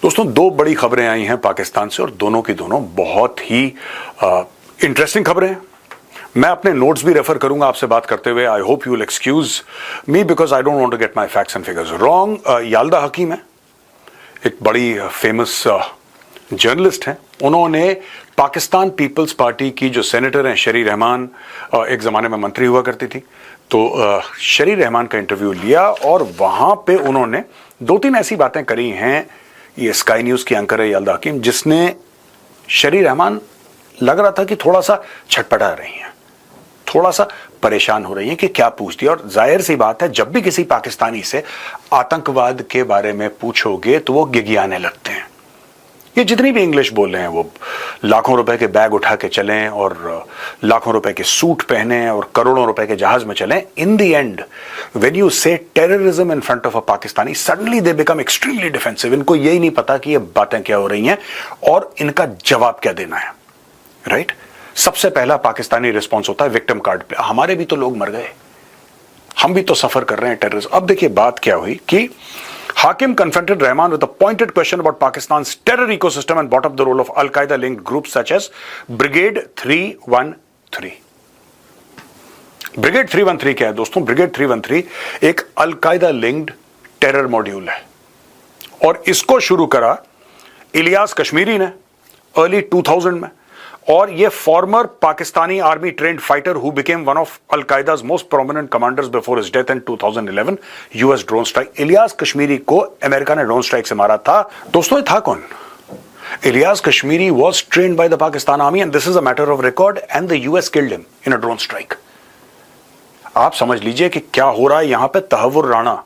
दोस्तों, दो बड़ी खबरें आई हैं पाकिस्तान से और दोनों की दोनों बहुत ही इंटरेस्टिंग खबरें हैं। मैं अपने नोट्स भी रेफर करूंगा आपसे बात करते हुए। I hope you will excuse me because I don't want to get my facts and figures wrong. Yalda Hakim है, एक बड़ी फेमस जर्नलिस्ट हैं। उन्होंने पाकिस्तान पीपल्स पार्टी की जो सेनेटर हैं शरी रहमान, एक ज़माने में मंत्री हुआ करती थी, तो शरी रहमान का इंटरव्यू लिया और वहाँ पे उन्होंने दो तीन ऐसी बातें करी हैं। ये स्काई न्यूज़ की एंकर है याल्दा हकीम, जिसने शरी रहमान लग रहा था कि थोड़ा सा छटपटा रही हैं, थोड़ा सा परेशान हो रही हैं कि क्या पूछ दिया। और जाहिर सी बात है, जब भी किसी पाकिस्तानी से आतंकवाद के बारे में पूछोगे तो वो गिगियाने लगते हैं। ये जितनी भी इंग्लिश बोल रहे हैं, वो लाखों रुपए के बैग उठा के चलें और लाखों रुपए के सूट पहने और करोड़ों रुपए के जहाज में चलें, in the end when you say terrorism in front of a Pakistani, suddenly they become extremely defensive. इनको यही नहीं पता कि ये बातें क्या हो रही हैं और इनका जवाब क्या देना है, राइट? सबसे पहला पाकिस्तानी रिस्पॉन्स होता है विक्टिम कार्ड पे। हमारे भी तो लोग मर गए, हम भी तो सफर कर रहे हैं टेररिज्म। अब देखिए बात क्या हुई कि Hakim confronted Rahman with a pointed question about Pakistan's terror ecosystem and brought up the role of Al-Qaeda linked groups such as Brigade 313. Brigade 313 क्या है दोस्तों? Brigade 313 एक Al-Qaeda linked टेरर मॉड्यूल है और इसको शुरू करा इलियास कश्मीरी ने अर्ली 2000 में। और ये former Pakistani army trained fighter who became one of अल-कायदा's most prominent commanders before his death in 2011 US drone strike. Ilyas Kashmiri को अमेरिका ने ड्रोन स्ट्राइक से मारा था। दोस्तों, ये था कौन? Ilyas Kashmiri was trained by the Pakistan Army and this is a matter of record and the US killed him in a drone strike। आप समझ लीजिए कि क्या हो रहा है यहां पे। तहव्वुर राणा,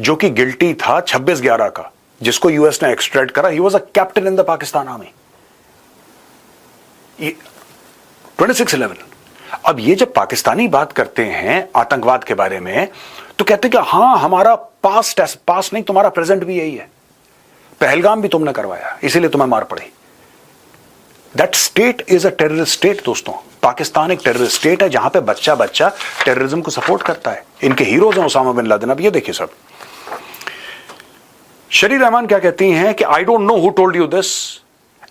जो कि गिल्टी था 26/11 का, जिसको यूएस ने एक्सट्रैक्ट करा, he was a captain in the Pakistan army. 26/11। अब ये जब पाकिस्तानी बात करते हैं आतंकवाद के बारे में तो कहते हैं कि हाँ, हमारा पास्ट नहीं, तुम्हारा प्रेजेंट भी यही है। पहलगाम भी तुमने करवाया, इसीलिए तुम्हें मार पड़ी। That state is a terrorist state दोस्तों। पाकिस्तान एक टेररिस्ट स्टेट है जहां पे बच्चा बच्चा टेररिज्म को सपोर्ट करता है। इनके हीरोज हैं उसामा बिन लादेन। अब ये देखिए सब, शरी रहमान क्या कहती हैं कि I don't know who told you this.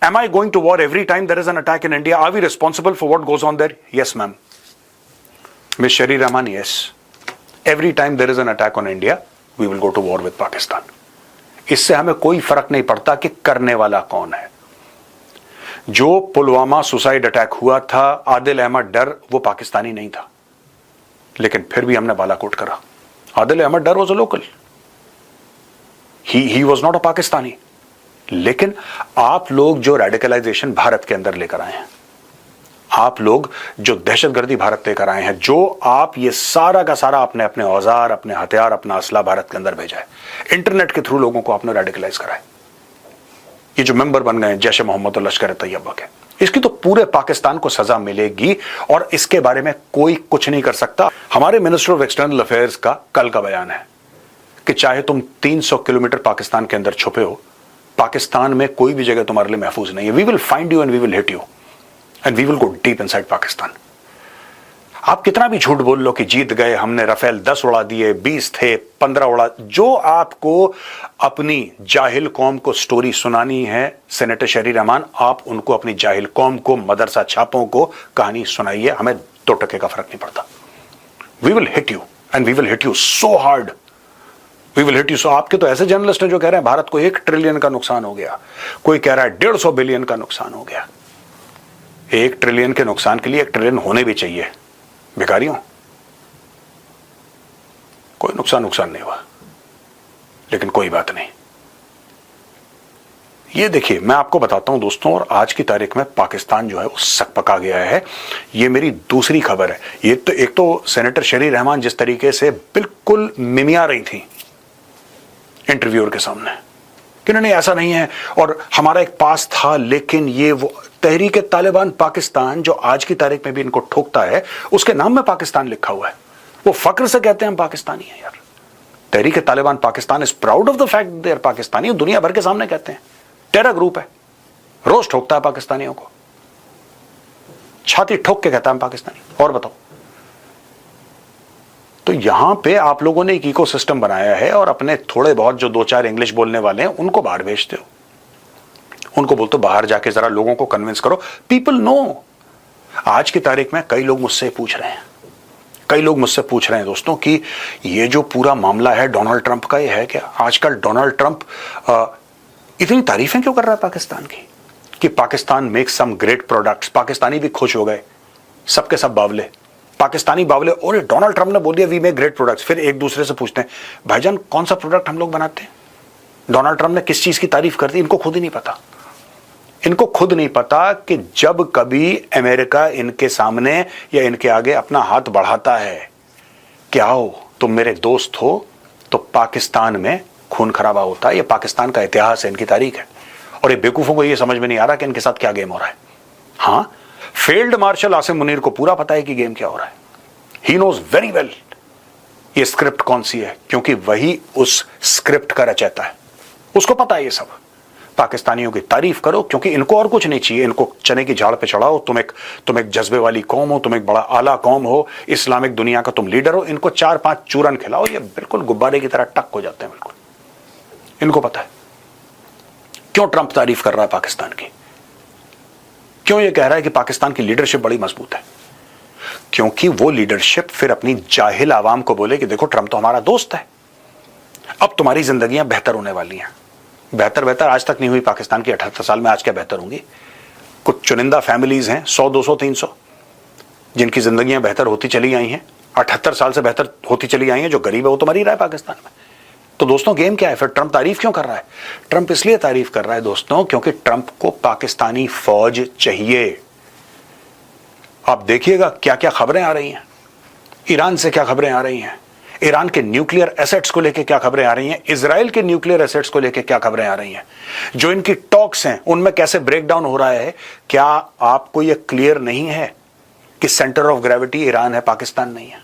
Am I going to war every time there is an attack in India? Are we responsible for what goes on there? Yes, ma'am. Miss Shari Rahman, yes. Every time there is an attack on India, we will go to war with Pakistan. इससे हमें कोई फर्क नहीं पड़ता कि करने वाला कौन है। जो पुलवामा सुसाइड अटैक हुआ था, आदिल अहमद डर, वो पाकिस्तानी नहीं था, लेकिन फिर भी हमने बालाकोट करा। आदिल अहमद डर was a local, he was not a Pakistani. लेकिन आप लोग जो रेडिकलाइजेशन भारत के अंदर लेकर आए हैं, आप लोग जो दहशतगर्दी भारत लेकर आए हैं, जो आप ये सारा का सारा अपने अपने औजार, अपने हथियार, अपना असला भारत के अंदर भेजा है, इंटरनेट के थ्रू लोगों को आपने रेडिकलाइज करा है। ये जो मेंबर बन गए जैश ए मोहम्मद और लश्कर ए तैयबा के, इसकी तो पूरे पाकिस्तान को सजा मिलेगी और इसके बारे में कोई कुछ नहीं कर सकता। हमारे मिनिस्टर ऑफ एक्सटर्नल अफेयर्स का कल का बयान है कि चाहे तुम 300 किलोमीटर पाकिस्तान के अंदर छुपे हो, पाकिस्तान में कोई भी जगह तुम्हारे लिए महफूज नहीं है। We will find you and we will hit you and we will go deep inside Pakistan. आप कितना भी झूठ बोल लो कि जीत गए, हमने राफेल 10 उड़ा दिए, 20 थे, 15 उड़ा, जो आपको अपनी जाहिल कौम को स्टोरी सुनानी है सेनेटर शरी रहमान, आप उनको अपनी जाहिल कौम को, मदरसा छापों को कहानी सुनाइए। हमें 2 टके का फर्क नहीं पड़ता। We will hit you and we will hit you so hard, we will hit you so. आपके तो ऐसे जर्नलिस्ट हैं जो कह रहे हैं भारत को 1 ट्रिलियन का नुकसान हो गया, कोई कह रहा है 150 बिलियन का नुकसान हो गया। 1 ट्रिलियन के नुकसान के लिए 1 ट्रिलियन होने भी चाहिए। भिखारियों, कोई नुकसान नहीं हुआ, लेकिन कोई बात नहीं। ये देखिए, मैं आपको बताता हूं दोस्तों, और आज की तारीख में पाकिस्तान जो है वो सकपका गया है। ये मेरी दूसरी खबर है। ये तो एक तो सेनेटर शरी रहमान जिस तरीके से बिल्कुल मिमिया रही थी इंटरव्यूअर के सामने कि नहीं ऐसा नहीं है और हमारा एक पास था, लेकिन ये वो तहरीक तालिबान पाकिस्तान जो आज की तारीख में भी इनको ठोकता है, उसके नाम में पाकिस्तान लिखा हुआ है। वो फक्र से कहते हैं हम पाकिस्तानी हैं। यार, Tehreek Taliban Pakistan is proud of the fact they are Pakistani. दुनिया भर के सामने कहते हैं टेरर ग्रुप है, रोज ठोकता है पाकिस्तानियों को, छाती ठोक के कहता है हम पाकिस्तानी। और बताओ, तो यहां पे आप लोगों ने एक इकोसिस्टम बनाया है और अपने थोड़े बहुत जो 2-4 इंग्लिश बोलने वाले हैं उनको बाहर भेजते हो। उनको बोलते बाहर जाके जरा लोगों को कन्विंस करो, पीपल नो। आज की तारीख में कई लोग मुझसे पूछ रहे हैं दोस्तों कि ये जो पूरा मामला है डोनाल्ड ट्रंप का, ये है क्या? आजकल डोनाल्ड ट्रंप इतनी तारीफें क्यों कर रहा है पाकिस्तान की कि Pakistan makes some great products, Pakistani भी खुश हो गए, सबके सब बावले, पाकिस्तानी बावले, और डोनाल्ड ट्रंप ने बोल दिया वी मेक ग्रेट प्रोडक्ट्स। फिर एक दूसरे से पूछते हैं भाईजान कौन सा प्रोडक्ट हम लोग बनाते हैं? डोनाल्ड ट्रंप ने किस चीज की तारीफ कर दी? इनको खुद नहीं पता कि जब कभी अमेरिका इनके सामने या इनके आगे अपना हाथ बढ़ाता है कि आओ तुम मेरे दोस्त हो, तो पाकिस्तान में खून खराबा होता है। ये पाकिस्तान का इतिहास है, इनकी तारीख है, और ये बेवकूफों को ये समझ में नहीं आ रहा कि इनके साथ क्या गेम हो रहा है। हाँ, फील्ड मार्शल आसिम मुनीर को पूरा पता है कि गेम क्या हो रहा है। ही नोज वेरी वेल ये स्क्रिप्ट कौन सी है, क्योंकि वही उस स्क्रिप्ट का रचयिता है, उसको पता है ये सब। पाकिस्तानियों की तारीफ करो क्योंकि इनको और कुछ नहीं चाहिए, इनको चने की झाड़ पे चढ़ाओ, तुम एक जज्बे वाली कौम हो, तुम एक बड़ा आला कौम हो, इस्लामिक दुनिया का तुम लीडर हो, इनको 4-5 चूरन खिलाओ, ये बिल्कुल गुब्बारे की तरह टक हो जाते हैं। बिल्कुल इनको पता है क्यों ट्रंप तारीफ कर रहा है पाकिस्तान की, क्यों ये कह रहा है कि पाकिस्तान की लीडरशिप बड़ी मजबूत है, क्योंकि वो लीडरशिप फिर अपनी जाहिल आवाम को बोले कि देखो ट्रंप तो हमारा दोस्त है, अब तुम्हारी जिंदगियां बेहतर होने वाली हैं। बेहतर आज तक नहीं हुई पाकिस्तान की 78 साल में, आज क्या बेहतर होंगी? कुछ चुनिंदा फैमिलीज हैं 100, 200, 300 जिनकी जिंदगियां बेहतर होती चली आई हैं, 78 साल से बेहतर होती चली आई हैं। जो गरीब है वो तो मर ही रहा है पाकिस्तान में। तो दोस्तों गेम क्या है? फिर ट्रंप तारीफ क्यों कर रहा है? ट्रंप इसलिए तारीफ कर रहा है दोस्तों क्योंकि ट्रंप को पाकिस्तानी फौज चाहिए। आप देखिएगा क्या क्या खबरें आ रही हैं, ईरान से क्या खबरें आ रही हैं, ईरान के न्यूक्लियर एसेट्स को लेकर क्या खबरें आ रही हैं, इजराइल के न्यूक्लियर एसेट्स को लेकर क्या खबरें आ रही हैं, जो इनकी टॉक्स हैं उनमें कैसे ब्रेकडाउन हो रहा है। क्या आपको यह क्लियर नहीं है कि सेंटर ऑफ ग्रेविटी ईरान है, पाकिस्तान नहीं है?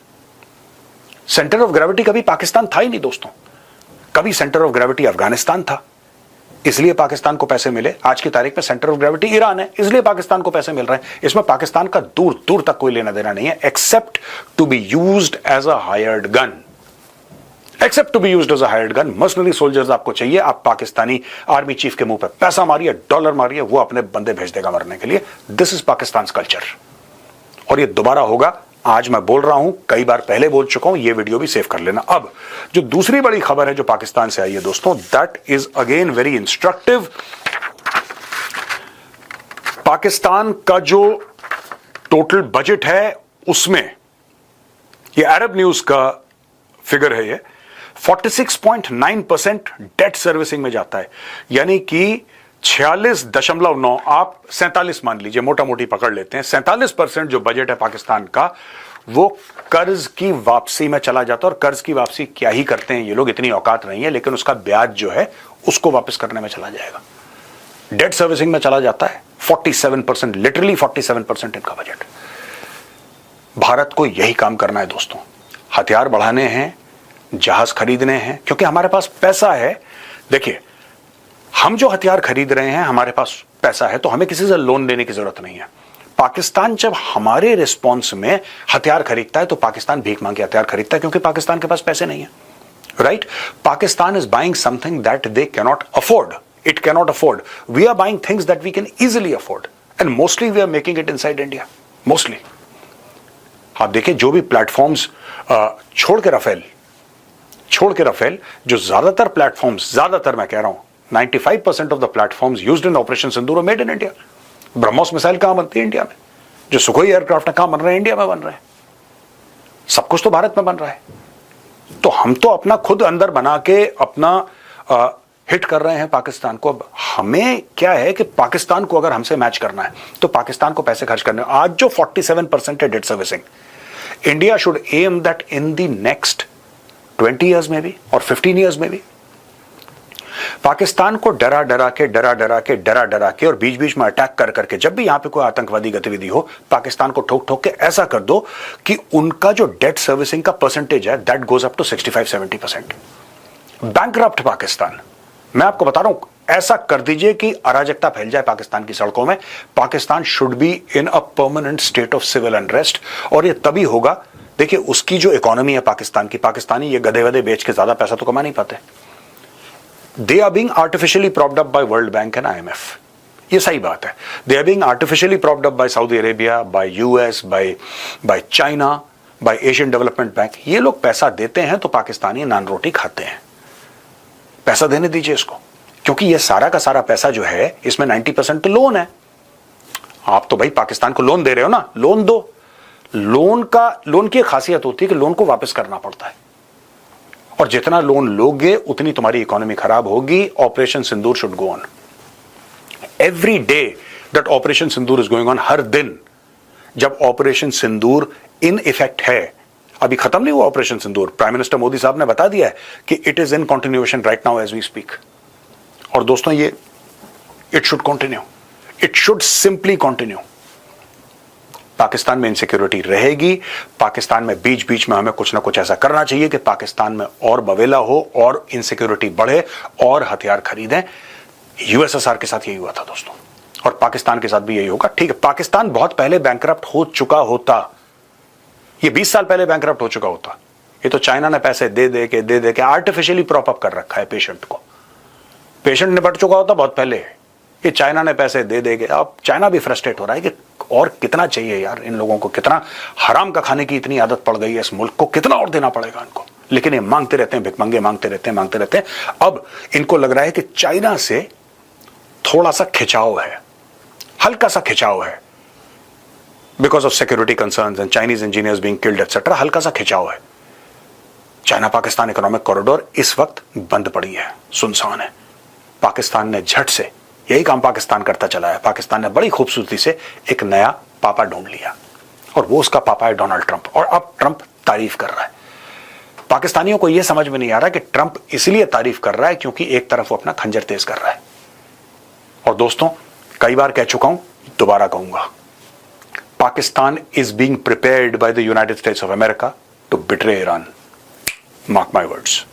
सेंटर ऑफ ग्रेविटी कभी पाकिस्तान था ही नहीं दोस्तों, कभी सेंटर ऑफ ग्रेविटी अफगानिस्तान था, इसलिए पाकिस्तान को पैसे मिले। आज की तारीख में सेंटर ऑफ ग्रेविटी ईरान है, इसलिए पाकिस्तान को पैसे मिल रहे हैं। इसमें पाकिस्तान का दूर दूर तक कोई लेना देना नहीं है, except to be used as a hired gun. Mercenary soldiers आपको चाहिए, आप पाकिस्तानी आर्मी चीफ के मुंह पे पैसा मारिए, डॉलर मारिए, वो अपने बंदे भेज देगा मरने के लिए। दिस इज पाकिस्तान कल्चर, और ये दोबारा होगा। आज मैं बोल रहा हूं, कई बार पहले बोल चुका हूं, ये वीडियो भी सेव कर लेना। अब जो दूसरी बड़ी खबर है जो पाकिस्तान से आई है दोस्तों, that is again very instructive. Pakistan का जो टोटल बजट है उसमें, ये अरब न्यूज का फिगर है, ये 46.9% डेट सर्विसिंग में जाता है, यानी कि 46.9, आप 47 मान लीजिए, मोटा मोटी पकड़ लेते हैं। 47% जो बजट है पाकिस्तान का वो कर्ज की वापसी में चला जाता है। और कर्ज की वापसी क्या ही करते हैं ये लोग, इतनी औकात नहीं है, लेकिन उसका ब्याज जो है उसको वापस करने में चला जाएगा। डेट सर्विसिंग में चला जाता है 47%, लिटरली 47% इनका बजट। भारत को यही काम करना है दोस्तों, हथियार बढ़ाने हैं, जहाज खरीदने हैं, क्योंकि हमारे पास पैसा है। देखिए, हम जो हथियार खरीद रहे हैं, हमारे पास पैसा है, तो हमें किसी से लोन लेने की जरूरत नहीं है। पाकिस्तान जब हमारे रिस्पॉन्स में हथियार खरीदता है तो पाकिस्तान भीख मांग के हथियार खरीदता है, क्योंकि पाकिस्तान के पास पैसे नहीं है, right? Pakistan is buying something that they cannot afford, it cannot afford. We are buying things that we can easily afford, and mostly we are making it inside India, mostly. आप देखिए, जो भी प्लेटफॉर्म्स छोड़ के राफेल, जो ज्यादातर platforms, ज्यादातर मैं कह रहा हूं 95% of the platforms used in operation Sindoor made in India. BrahMos missile कहां बनती है? इंडिया में। जो सुखोई एयरक्राफ्ट है कहां बन रहे हैं? इंडिया में बन रहे हैं। सब कुछ तो भारत में बन रहा है। तो हम तो अपना खुद अंदर बना के अपना हिट कर रहे हैं पाकिस्तान को। अब हमें क्या है कि पाकिस्तान को अगर हमसे मैच करना है तो पाकिस्तान को पैसे खर्च करने। आज जो 47% है debt servicing, India should aim that in the next 20 years में भी और 15 ईयर्स में भी पाकिस्तान को डरा डरा के और बीच बीच में अटैक कर करके, जब भी यहां पे कोई आतंकवादी गतिविधि हो, पाकिस्तान को ठोक ठोक के ऐसा कर दो कि उनका जो डेट सर्विसिंग का परसेंटेज है that goes up to 65-70%। Bankrupt Pakistan, मैं आपको बता रहा हूं, ऐसा कर दीजिए कि अराजकता फैल जाए पाकिस्तान की सड़कों में। Pakistan should be in a permanent state of civil unrest, और ये तभी होगा। देखिए, उसकी जो इकोनॉमी है पाकिस्तान की, पाकिस्तानी ये गधे वधे बेच के ज्यादा पैसा तो कमा नहीं पाते। They are being artificially propped up by World Bank and IMF. ये सही बात है. They are being artificially propped up by Saudi Arabia, by US, by China, by Asian Development Bank. ये लोग पैसा देते हैं तो पाकिस्तानी नान रोटी खाते हैं. पैसा देने दीजिए इसको, क्योंकि ये सारा का सारा पैसा जो है इसमें 90% तो लोन है. आप तो भाई पाकिस्तान को लोन दे रहे हो ना, लोन दो. लोन की खासियत होती है कि लोन को वापस करना पड़ता है, और जितना लोन लोगे उतनी तुम्हारी इकोनॉमी खराब होगी. Operation Sindoor should go on every day. That operation Sindoor is going on. हर दिन जब ऑपरेशन सिंदूर इन इफेक्ट है, अभी खत्म नहीं हुआ operation Sindoor. Prime minister Modi sahab ने बता दिया है कि it is in continuation right now as we speak. और दोस्तों ये it should continue, it should simply continue. Pakistan में इनसिक्योरिटी रहेगी. पाकिस्तान में बीच बीच में हमें कुछ ना कुछ ऐसा करना चाहिए कि पाकिस्तान में और बवेला हो और इनसिक्योरिटी बढ़े और हथियार खरीदें. यूएसएसआर के साथ यही हुआ था दोस्तों, और पाकिस्तान के साथ भी यही होगा. ठीक है, पाकिस्तान बहुत पहले बैंकरप्ट हो चुका होता. ये 20 साल पहले बैंकरप्ट हो चुका होता. ये तो चाइना ने पैसे दे दे के आर्टिफिशियली प्रॉप अप कर रखा है पेशेंट को. पेशेंट निपट चुका होता बहुत पहले. ये चाइना ने पैसे दे के, अब चाइना भी फ्रस्ट्रेट हो रहा है कि और कितना चाहिए यार इन लोगों को. कितना हराम का खाने की इतनी आदत पड़ गई है इस मुल्क को, कितना और देना पड़ेगा इनको. लेकिन ये मांगते रहते हैं, भिखमंगे मांगते रहते हैं. अब इनको लग रहा है कि चाइना से थोड़ा सा खिंचाव है, हल्का सा खिंचाव है, because of security concerns and Chinese engineers being killed etcetera. हल्का सा खिंचाव है. चाइना पाकिस्तान इकोनॉमिक कॉरिडोर इस वक्त बंद पड़ी है, सुनसान है. पाकिस्तान ने झट से यही काम पाकिस्तान करता चला है. पाकिस्तान ने बड़ी खूबसूरती से एक नया पापा ढूंढ लिया, और वो उसका पापा है डोनाल्ड ट्रंप. और अब ट्रंप तारीफ कर रहा है. पाकिस्तानियों को यह समझ में नहीं आ रहा कि ट्रंप इसलिए तारीफ कर रहा है क्योंकि एक तरफ वो अपना खंजर तेज कर रहा है. और दोस्तों, कई बार कह चुका हूं, दोबारा कहूंगा, Pakistan is being prepared by the United States of America to betray Iran. Mark my words.